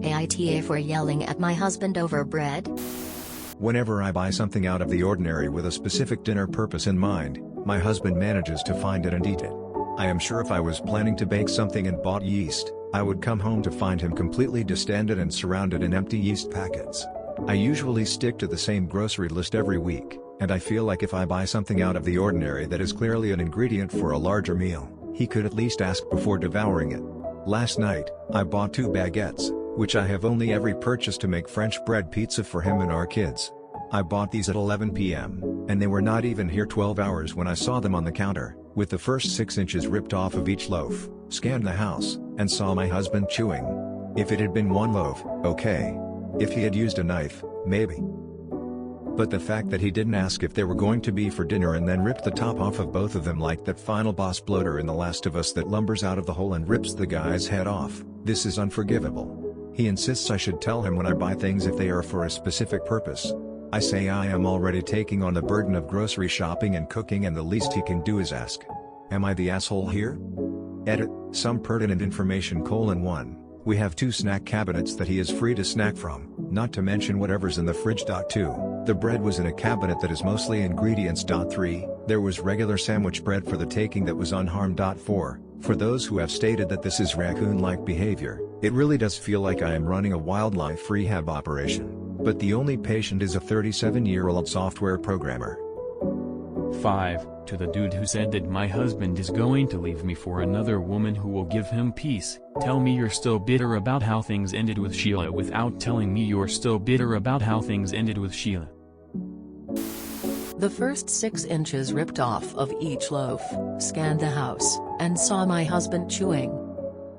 AITA for yelling at my husband over bread? Whenever I buy something out of the ordinary with a specific dinner purpose in mind, my husband manages to find it and eat it. I am sure if I was planning to bake something and bought yeast, I would come home to find him completely distended and surrounded in empty yeast packets. I usually stick to the same grocery list every week, and I feel like if I buy something out of the ordinary that is clearly an ingredient for a larger meal, he could at least ask before devouring it. Last night, I bought 2 baguettes, which I have only ever purchased to make French bread pizza for him and our kids. I bought these at 11 p.m., and they were not even here 12 hours when I saw them on the counter, with the first 6 inches ripped off of each loaf, scanned the house, and saw my husband chewing. If it had been one loaf, okay. If he had used a knife, maybe. But the fact that he didn't ask if they were going to be for dinner and then ripped the top off of both of them like that final boss bloater in The Last of Us that lumbers out of the hole and rips the guy's head off, this is unforgivable. He insists I should tell him when I buy things if they are for a specific purpose. I say I am already taking on the burden of grocery shopping and cooking, and the least he can do is ask. Am I the asshole here? Edit, some pertinent information: 1. We have 2 snack cabinets that he is free to snack from, not to mention whatever's in the fridge. 2. The bread was in a cabinet that is mostly ingredients. 3. There was regular sandwich bread for the taking that was unharmed. 4. For those who have stated that this is raccoon-like behavior, it really does feel like I am running a wildlife rehab operation. But the only patient is a 37-year-old software programmer. 5. To the dude who said that my husband is going to leave me for another woman who will give him peace, tell me you're still bitter about how things ended with Sheila without telling me you're still bitter about how things ended with Sheila. The first 6 inches ripped off of each loaf, scanned the house, and saw my husband chewing.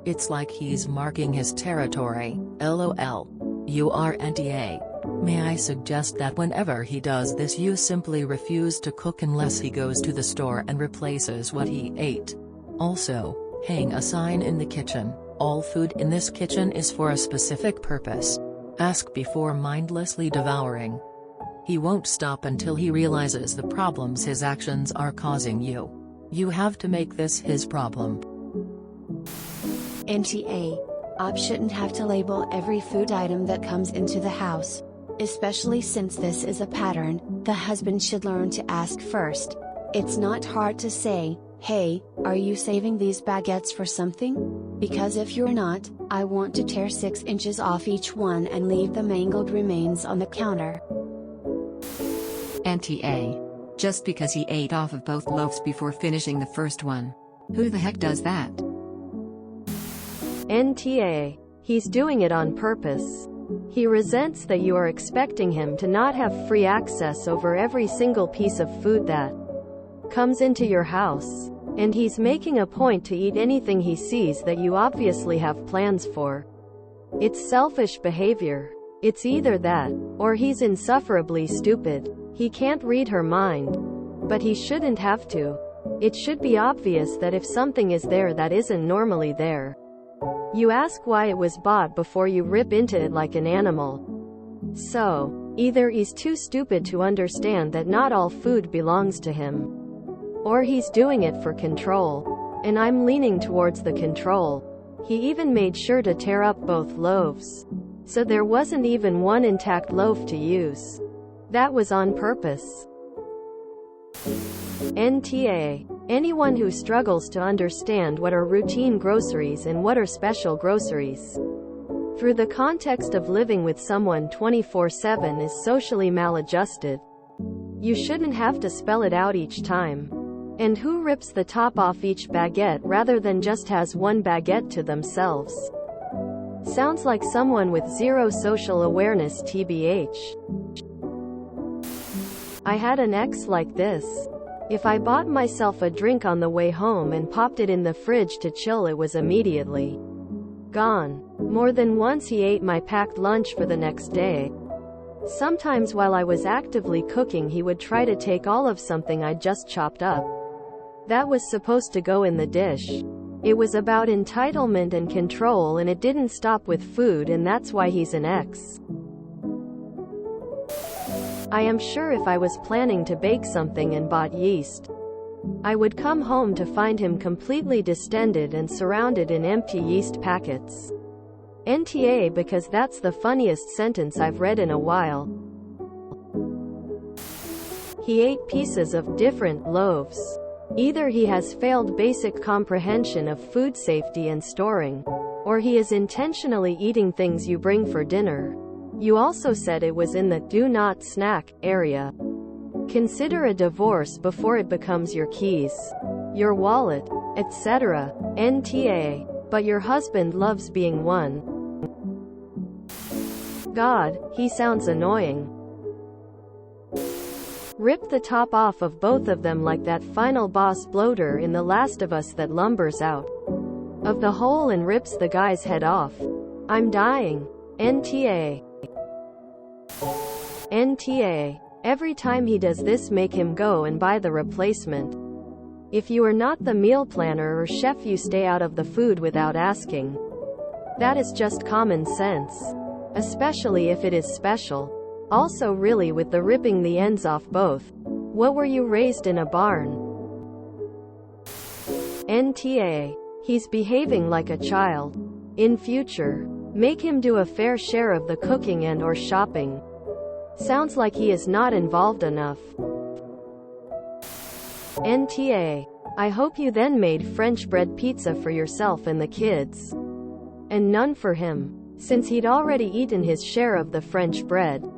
It's like he's marking his territory, lol. You are NTA. May I suggest that whenever he does this you simply refuse to cook unless he goes to the store and replaces what he ate. Also, hang a sign in the kitchen: all food in this kitchen is for a specific purpose. Ask before mindlessly devouring. He won't stop until he realizes the problems his actions are causing you. You have to make this his problem. NTA. Op shouldn't have to label every food item that comes into the house. Especially since this is a pattern, the husband should learn to ask first. It's not hard to say, hey, are you saving these baguettes for something? Because if you're not, I want to tear 6 inches off each one and leave the mangled remains on the counter. NTA. Just because he ate off of both loaves before finishing the first one. Who the heck does that? NTA. He's doing it on purpose. He resents that you are expecting him to not have free access over every single piece of food that comes into your house. And he's making a point to eat anything he sees that you obviously have plans for. It's selfish behavior. It's either that, or he's insufferably stupid. He can't read her mind. But he shouldn't have to. It should be obvious that if something is there that isn't normally there, you ask why it was bought before you rip into it like an animal. So, either he's too stupid to understand that not all food belongs to him, or he's doing it for control. And I'm leaning towards the control. He even made sure to tear up both loaves, so there wasn't even one intact loaf to use. That was on purpose. NTA. Anyone who struggles to understand what are routine groceries and what are special groceries through the context of living with someone 24/7 is socially maladjusted. You shouldn't have to spell it out each time. And who rips the top off each baguette rather than just has one baguette to themselves? Sounds like someone with zero social awareness, tbh. I had an ex like this. If I bought myself a drink on the way home and popped it in the fridge to chill, it was immediately gone. More than once he ate my packed lunch for the next day. Sometimes while I was actively cooking he would try to take all of something I'd just chopped up that was supposed to go in the dish. It was about entitlement and control, and it didn't stop with food, and that's why he's an ex. I am sure if I was planning to bake something and bought yeast, I would come home to find him completely distended and surrounded in empty yeast packets. NTA because that's the funniest sentence I've read in a while. He ate pieces of different loaves. Either he has failed basic comprehension of food safety and storing, or he is intentionally eating things you bring for dinner. You also said it was in the do not snack area. Consider a divorce before it becomes your keys, your wallet, etc. NTA. But your husband loves being one. God, he sounds annoying. Rip the top off of both of them like that final boss bloater in The Last of Us that lumbers out of the hole and rips the guy's head off. I'm dying. NTA. NTA. Every time he does this, make him go and buy the replacement. If you are not the meal planner or chef, you stay out of the food without asking. That is just common sense. Especially if it is special. Also, really, with the ripping the ends off both. What, were you raised in a barn? NTA. He's behaving like a child. In future, make him do a fair share of the cooking and or shopping. Sounds like he is not involved enough. NTA. I hope you then made French bread pizza for yourself and the kids. And none for him, since he'd already eaten his share of the French bread.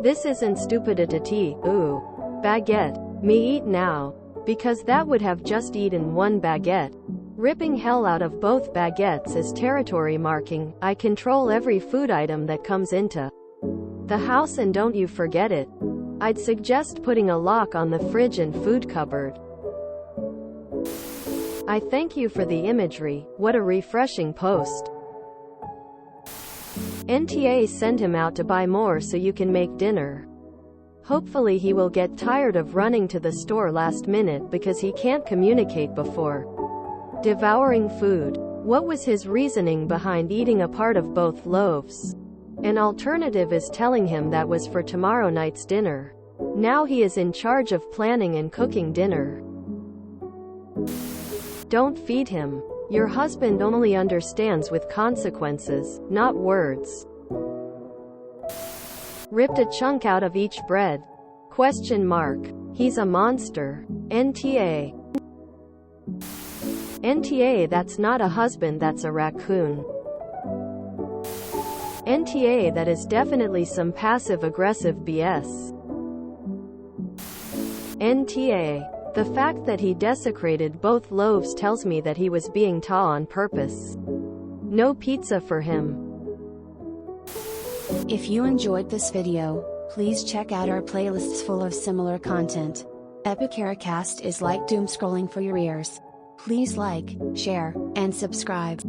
This isn't stupidity, ooh. Baguette. Me eat now. Because that would have just eaten one baguette. Ripping hell out of both baguettes is territory marking. I control every food item that comes into the house, and don't you forget it. I'd suggest putting a lock on the fridge and food cupboard. I thank you for the imagery. What a refreshing post. NTA. Send him out to buy more so you can make dinner. Hopefully he will get tired of running to the store last minute because he can't communicate before devouring food. What was his reasoning behind eating a part of both loaves? An alternative is telling him that was for tomorrow night's dinner. Now he is in charge of planning and cooking dinner. Don't feed him. Your husband only understands with consequences, not words. Ripped a chunk out of each bread? Question mark. He's a monster. NTA. NTA. That's not a husband, that's a raccoon. NTA. That is definitely some passive-aggressive BS. NTA. The fact that he desecrated both loaves tells me that he was being tall on purpose. No pizza for him. If you enjoyed this video, please check out our playlists full of similar content. AmITheAsshole is like doom scrolling for your ears. Please like, share, and subscribe.